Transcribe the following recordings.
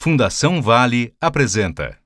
Fundação Vale apresenta.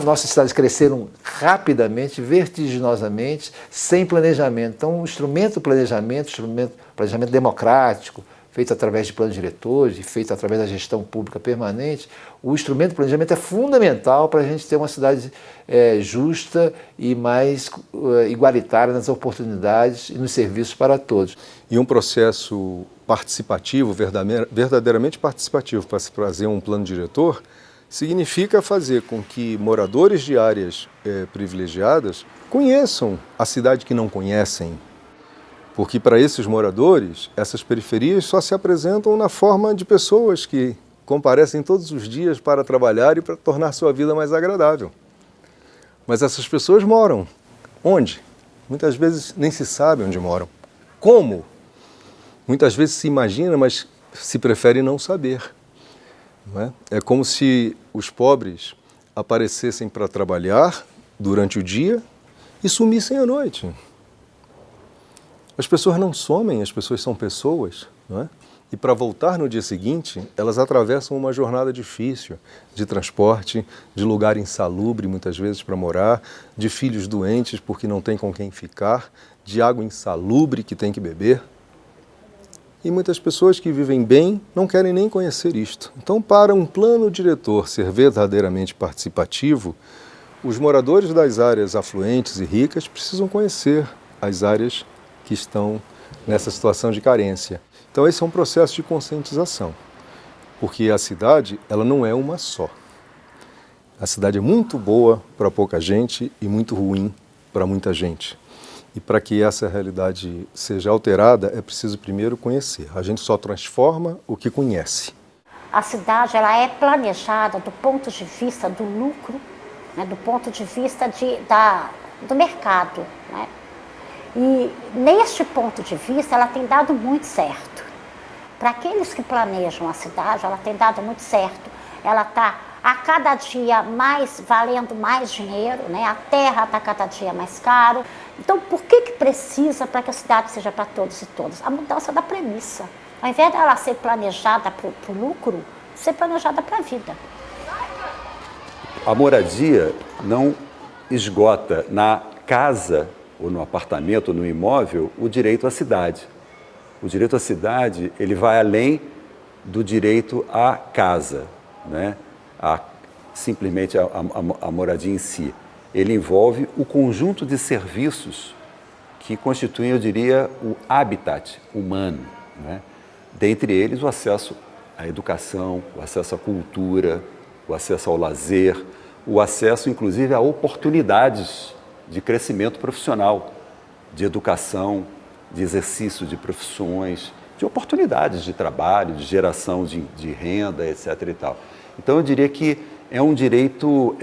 Nossas cidades cresceram rapidamente, vertiginosamente, sem planejamento. Então, o instrumento do planejamento democrático, feito através de planos diretores e feito através da gestão pública permanente, o instrumento do planejamento é fundamental para a gente ter uma cidade justa e mais igualitária nas oportunidades e nos serviços para todos. E um processo participativo, verdadeiramente participativo, para se fazer um plano diretor, significa fazer com que moradores de áreas privilegiadas conheçam a cidade que não conhecem. Porque para esses moradores, essas periferias só se apresentam na forma de pessoas que comparecem todos os dias para trabalhar e para tornar sua vida mais agradável. Mas essas pessoas moram onde? Muitas vezes nem se sabe onde moram. Como? Muitas vezes se imagina, mas se prefere não saber. É como se os pobres aparecessem para trabalhar durante o dia e sumissem à noite. As pessoas não somem, as pessoas são pessoas, não é? E para voltar no dia seguinte, elas atravessam uma jornada difícil de transporte, de lugar insalubre muitas vezes para morar, de filhos doentes porque não tem com quem ficar, de água insalubre que tem que beber. E muitas pessoas que vivem bem não querem nem conhecer isto. Então, para um plano diretor ser verdadeiramente participativo, os moradores das áreas afluentes e ricas precisam conhecer as áreas que estão nessa situação de carência. Então, esse é um processo de conscientização, porque a cidade ela não é uma só. A cidade é muito boa para pouca gente e muito ruim para muita gente. E para que essa realidade seja alterada, é preciso primeiro conhecer. A gente só transforma o que conhece. A cidade ela é planejada do ponto de vista do lucro, né, do ponto de vista do mercado. Né? E neste ponto de vista, ela tem dado muito certo. Para aqueles que planejam a cidade, ela tem dado muito certo. Ela está a cada dia valendo mais dinheiro, né? A terra está cada dia mais caro. Então, por que precisa para que a cidade seja para todos e todas? A mudança da premissa. Ao invés dela ser planejada para o lucro, ser planejada para a vida. A moradia não esgota na casa, ou no apartamento, ou no imóvel, o direito à cidade. O direito à cidade, ele vai além do direito à casa, né? Simplesmente a moradia em si. Ele envolve o conjunto de serviços que constituem, eu diria, o habitat humano, né? Dentre eles, o acesso à educação, o acesso à cultura, o acesso ao lazer, o acesso, inclusive, a oportunidades de crescimento profissional, de educação, de exercício de profissões, de oportunidades de trabalho, de geração de renda, etc. e tal. Então, eu diria que é um direito,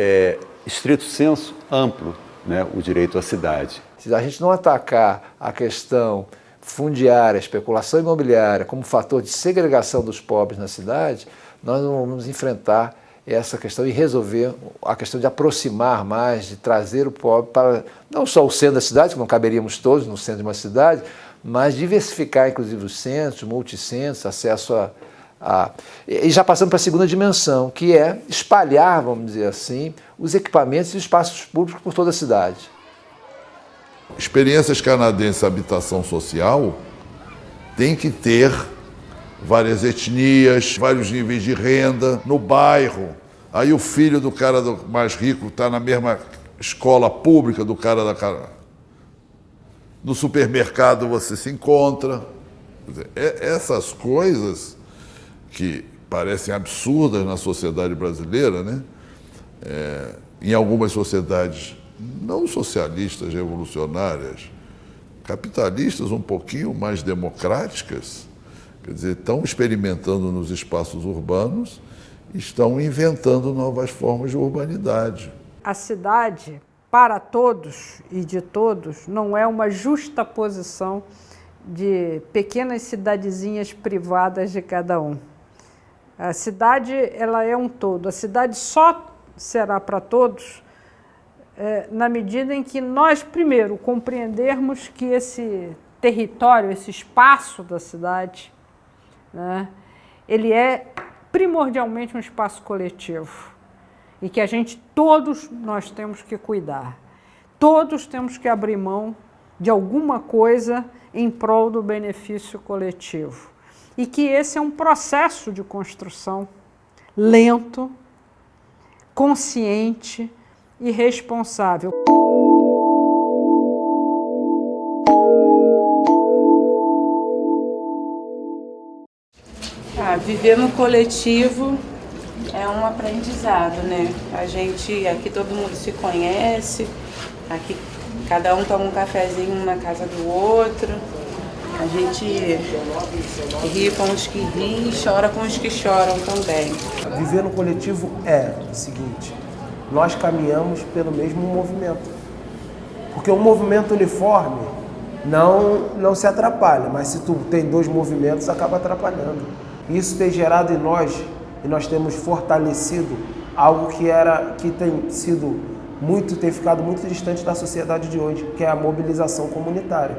estrito senso, amplo, né, o direito à cidade. Se a gente não atacar a questão fundiária, especulação imobiliária, como fator de segregação dos pobres na cidade, nós não vamos enfrentar essa questão e resolver a questão de aproximar mais, de trazer o pobre para não só o centro da cidade, que não caberíamos todos no centro de uma cidade, mas diversificar, inclusive, os centros, multicentros, acesso E já passando para a segunda dimensão, que é espalhar, vamos dizer assim, os equipamentos e os espaços públicos por toda a cidade. Experiências canadenses de habitação social tem que ter várias etnias, vários níveis de renda no bairro. Aí o filho do cara mais rico está na mesma escola pública do cara da cara. No supermercado você se encontra. Quer dizer, essas coisas que parecem absurdas na sociedade brasileira, né? Em algumas sociedades não socialistas, revolucionárias, capitalistas um pouquinho mais democráticas, quer dizer, estão experimentando nos espaços urbanos, estão inventando novas formas de urbanidade. A cidade, para todos e de todos, não é uma justaposição de pequenas cidadezinhas privadas de cada um. A cidade, ela é um todo. A cidade só será para todos na medida em que nós, primeiro, compreendermos que esse território, esse espaço da cidade, né, ele é primordialmente um espaço coletivo e que todos nós temos que cuidar. Todos temos que abrir mão de alguma coisa em prol do benefício coletivo. E que esse é um processo de construção lento, consciente e responsável. Viver no coletivo é um aprendizado, né? Aqui todo mundo se conhece, aqui cada um toma um cafezinho na casa do outro, a gente ri com os que riem e chora com os que choram também. Viver no coletivo é o seguinte, nós caminhamos pelo mesmo movimento, porque um movimento uniforme não se atrapalha, mas se tu tem dois movimentos, acaba atrapalhando. Isso tem gerado em nós, e nós temos fortalecido algo que tem ficado muito distante da sociedade de hoje, que é a mobilização comunitária.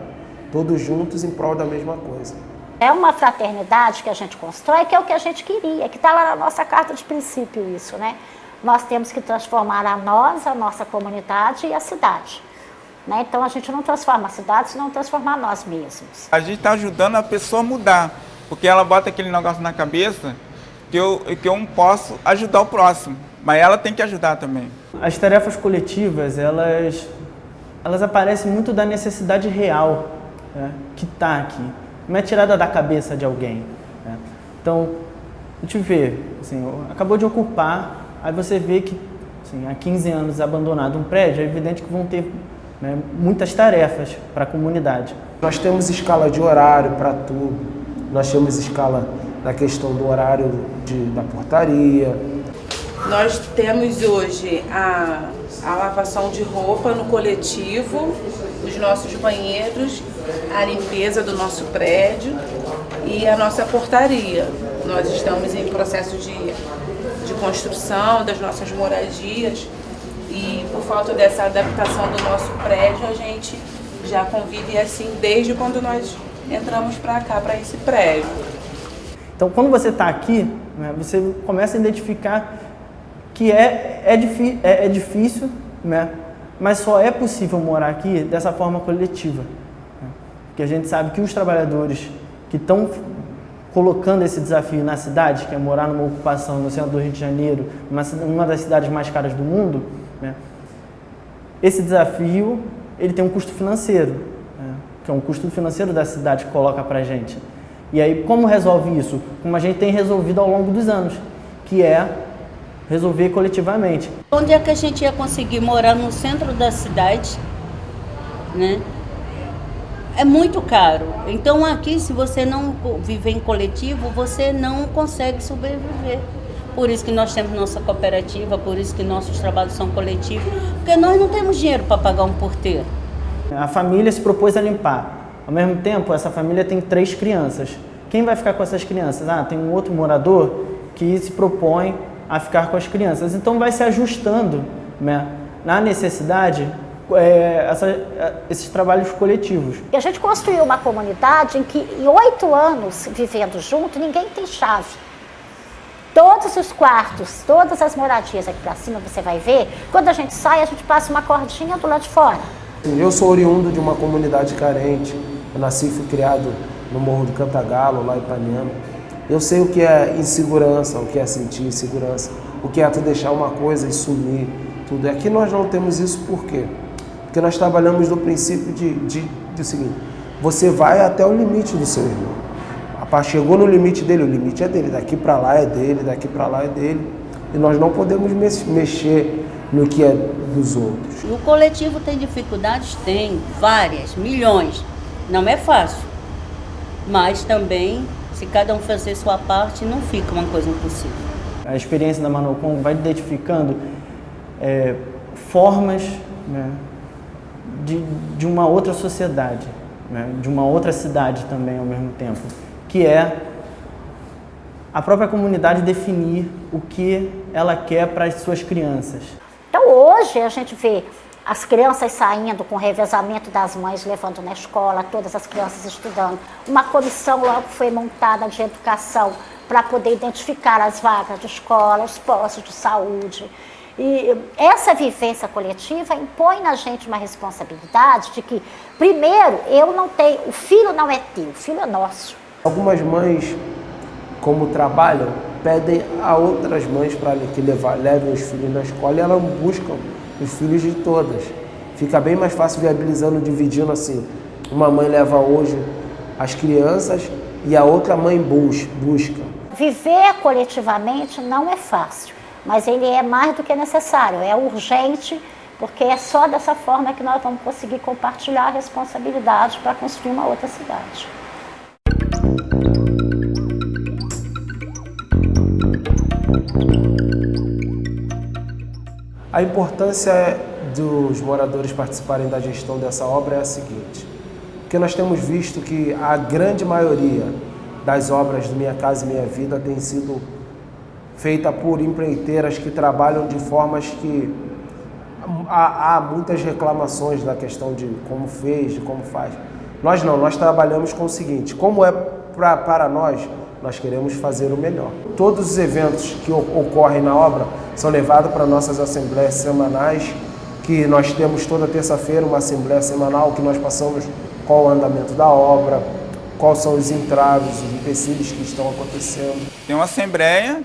Todos juntos em prol da mesma coisa. É uma fraternidade que a gente constrói, que é o que a gente queria, que está lá na nossa carta de princípio isso, né? Nós temos que transformar a nossa comunidade e a cidade. Né? Então a gente não transforma a cidade, senão transformar nós mesmos. A gente está ajudando a pessoa a mudar, porque ela bota aquele negócio na cabeça que eu posso ajudar o próximo, mas ela tem que ajudar também. As tarefas coletivas, elas aparecem muito da necessidade real, né, que está aqui. Não é tirada da cabeça de alguém. Né? Então, a gente vê, assim, acabou de ocupar, aí você vê que assim, há 15 anos abandonado um prédio, é evidente que vão ter, né, muitas tarefas para a comunidade. Nós temos escala de horário para tudo, nós temos escala na questão do horário da portaria. Nós temos hoje a lavação de roupa no coletivo, os nossos banheiros, a limpeza do nosso prédio e a nossa portaria. Nós estamos em processo de construção das nossas moradias e por falta dessa adaptação do nosso prédio, a gente já convive assim desde quando nós entramos para cá, para esse prédio. Então, quando você está aqui, né, você começa a identificar que é difícil, né, mas só é possível morar aqui dessa forma coletiva. Né? Porque a gente sabe que os trabalhadores que estão colocando esse desafio na cidade, que é morar numa ocupação no centro do Rio de Janeiro, uma das cidades mais caras do mundo, né, esse desafio ele tem um custo financeiro, né, que é um custo financeiro da cidade que coloca para a gente. E aí, como resolve isso? Como a gente tem resolvido ao longo dos anos, que é resolver coletivamente. Onde é que a gente ia conseguir morar no centro da cidade, né? É muito caro. Então aqui, se você não viver em coletivo, você não consegue sobreviver. Por isso que nós temos nossa cooperativa, por isso que nossos trabalhos são coletivos, porque nós não temos dinheiro para pagar um porteiro. A família se propôs a limpar. Ao mesmo tempo, essa família tem 3 crianças. Quem vai ficar com essas crianças? Tem um outro morador que se propõe a ficar com as crianças. Então vai se ajustando, né, na necessidade esses trabalhos coletivos. E a gente construiu uma comunidade em que, em 8 anos vivendo junto, ninguém tem chave. Todos os quartos, todas as moradias aqui pra cima, você vai ver, quando a gente sai, a gente passa uma cordinha do lado de fora. Eu sou oriundo de uma comunidade carente. Eu nasci e fui criado no Morro do Cantagalo, lá em Ipanema. Eu sei o que é insegurança, o que é sentir insegurança, o que é tu deixar uma coisa e sumir, tudo. E aqui nós não temos isso por quê? Porque nós trabalhamos no princípio do seguinte, você vai até o limite do seu irmão. Chegou no limite dele, o limite é dele, daqui para lá é dele, daqui para lá é dele. E nós não podemos mexer no que é dos outros. O coletivo tem dificuldades? Tem, várias, milhões. Não é fácil, mas também, se cada um fazer sua parte, não fica uma coisa impossível. A experiência da Manocong vai identificando formas, né, de uma outra sociedade. né, de uma outra cidade também ao mesmo tempo, que é a própria comunidade definir o que ela quer para as suas crianças. Então hoje a gente vê as crianças saindo com o revezamento das mães, levando na escola, todas as crianças estudando. Uma comissão logo foi montada de educação para poder identificar as vagas de escola, os postos de saúde. E essa vivência coletiva impõe na gente uma responsabilidade de que, primeiro, o filho não é teu, o filho é nosso. Algumas mães, como trabalham, pedem a outras mães para que levem os filhos na escola e elas buscam os filhos de todas. Fica bem mais fácil viabilizando, dividindo assim. Uma mãe leva hoje as crianças e a outra mãe busca. Viver coletivamente não é fácil, mas ele é mais do que necessário, é urgente, porque é só dessa forma que nós vamos conseguir compartilhar a responsabilidade para construir uma outra cidade. A importância dos moradores participarem da gestão dessa obra é a seguinte, porque nós temos visto que a grande maioria das obras do Minha Casa Minha Vida tem sido feita por empreiteiras que trabalham de formas que há muitas reclamações da questão de como fez, de como faz. Nós não, nós trabalhamos com o seguinte, como é para nós queremos fazer o melhor. Todos os eventos que ocorrem na obra são levados para nossas assembleias semanais, que nós temos toda terça-feira uma assembleia semanal que nós passamos qual o andamento da obra, quais são os entraves, os empecilhos que estão acontecendo. Tem uma assembleia,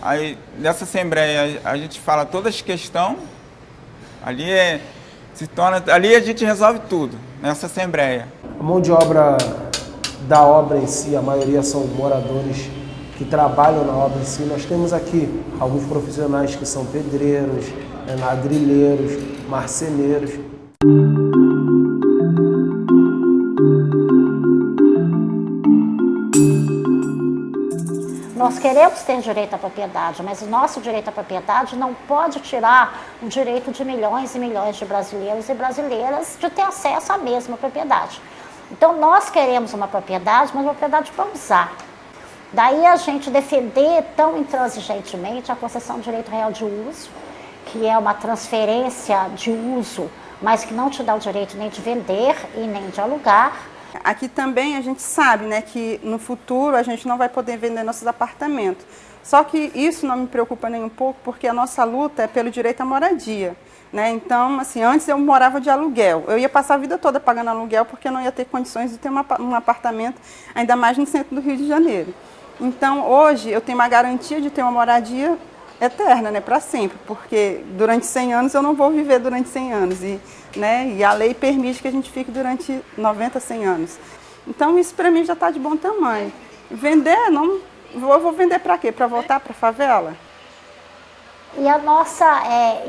aí nessa assembleia a gente fala todas as questões, ali a gente resolve tudo, nessa assembleia. A mão de obra da obra em si, a maioria são moradores que trabalham na obra em si. Nós temos aqui alguns profissionais que são pedreiros, ladrilheiros, marceneiros. Nós queremos ter direito à propriedade, mas o nosso direito à propriedade não pode tirar o direito de milhões e milhões de brasileiros e brasileiras de ter acesso à mesma propriedade. Então nós queremos uma propriedade, mas uma propriedade para usar. Daí a gente defender tão intransigentemente a concessão de direito real de uso, que é uma transferência de uso, mas que não te dá o direito nem de vender e nem de alugar. Aqui também a gente sabe, né, que no futuro a gente não vai poder vender nossos apartamentos. Só que isso não me preocupa nem um pouco, porque a nossa luta é pelo direito à moradia. Né? Então, assim, antes eu morava de aluguel. Eu ia passar a vida toda pagando aluguel porque eu não ia ter condições de ter um apartamento, ainda mais no centro do Rio de Janeiro. Então, hoje eu tenho uma garantia de ter uma moradia eterna, né, para sempre, porque durante 100 anos eu não vou viver durante 100 anos. E a lei permite que a gente fique durante 90, 100 anos. Então, isso para mim já está de bom tamanho. Vender, eu vou vender para quê? Para voltar para a favela? E a nossa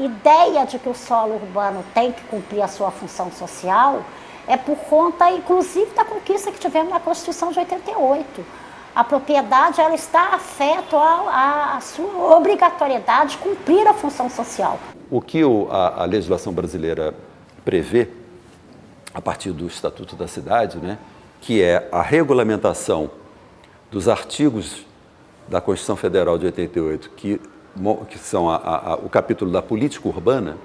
ideia de que o solo urbano tem que cumprir a sua função social é por conta, inclusive, da conquista que tivemos na Constituição de 88. A propriedade ela está afeto à sua obrigatoriedade de cumprir a função social. O que a legislação brasileira prevê, a partir do Estatuto da Cidade, né, que é a regulamentação dos artigos da Constituição Federal de 88, que são o capítulo da política urbana,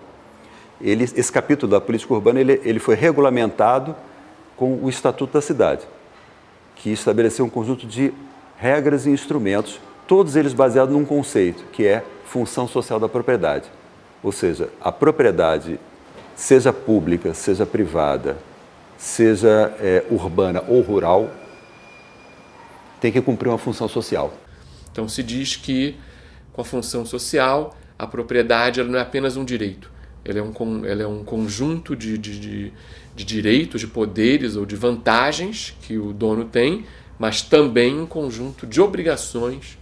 esse capítulo da política urbana ele foi regulamentado com o Estatuto da Cidade, que estabeleceu um conjunto de regras e instrumentos, todos eles baseados num conceito, que é função social da propriedade. Ou seja, a propriedade, seja pública, seja privada, seja urbana ou rural, tem que cumprir uma função social. Então se diz que com a função social, a propriedade ela não é apenas um direito, ela é um conjunto de direitos, de poderes ou de vantagens que o dono tem, mas também um conjunto de obrigações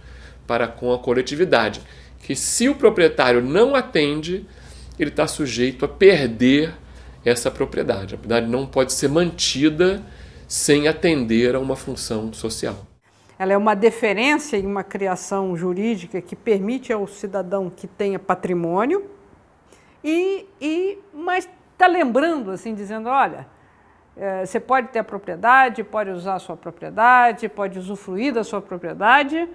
para com a coletividade, que se o proprietário não atende, ele está sujeito a perder essa propriedade. A propriedade não pode ser mantida sem atender a uma função social. Ela é uma deferência e uma criação jurídica que permite ao cidadão que tenha patrimônio, mas está lembrando, assim, dizendo, olha, Você pode ter a propriedade, pode usar a sua propriedade, pode usufruir da sua propriedade,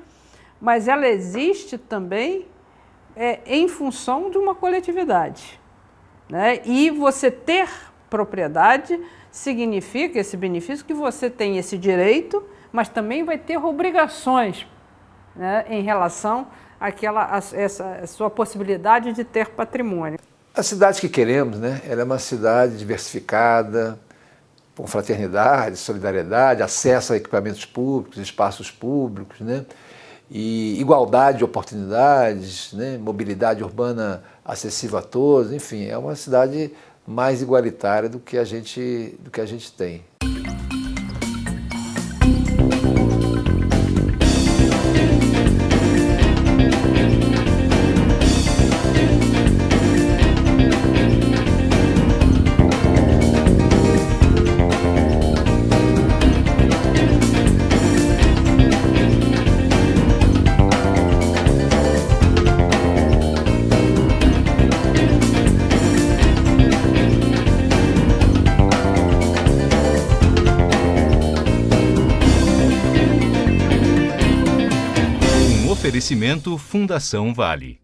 mas ela existe também em função de uma coletividade, né? E você ter propriedade significa esse benefício que você tem esse direito, mas também vai ter obrigações, né, em relação essa sua possibilidade de ter patrimônio. A cidade que queremos, né, ela é uma cidade diversificada, com fraternidade, solidariedade, acesso a equipamentos públicos, espaços públicos, né, e igualdade de oportunidades, né, mobilidade urbana acessível a todos, enfim, é uma cidade mais igualitária do que a gente tem. Oferecimento Fundação Vale.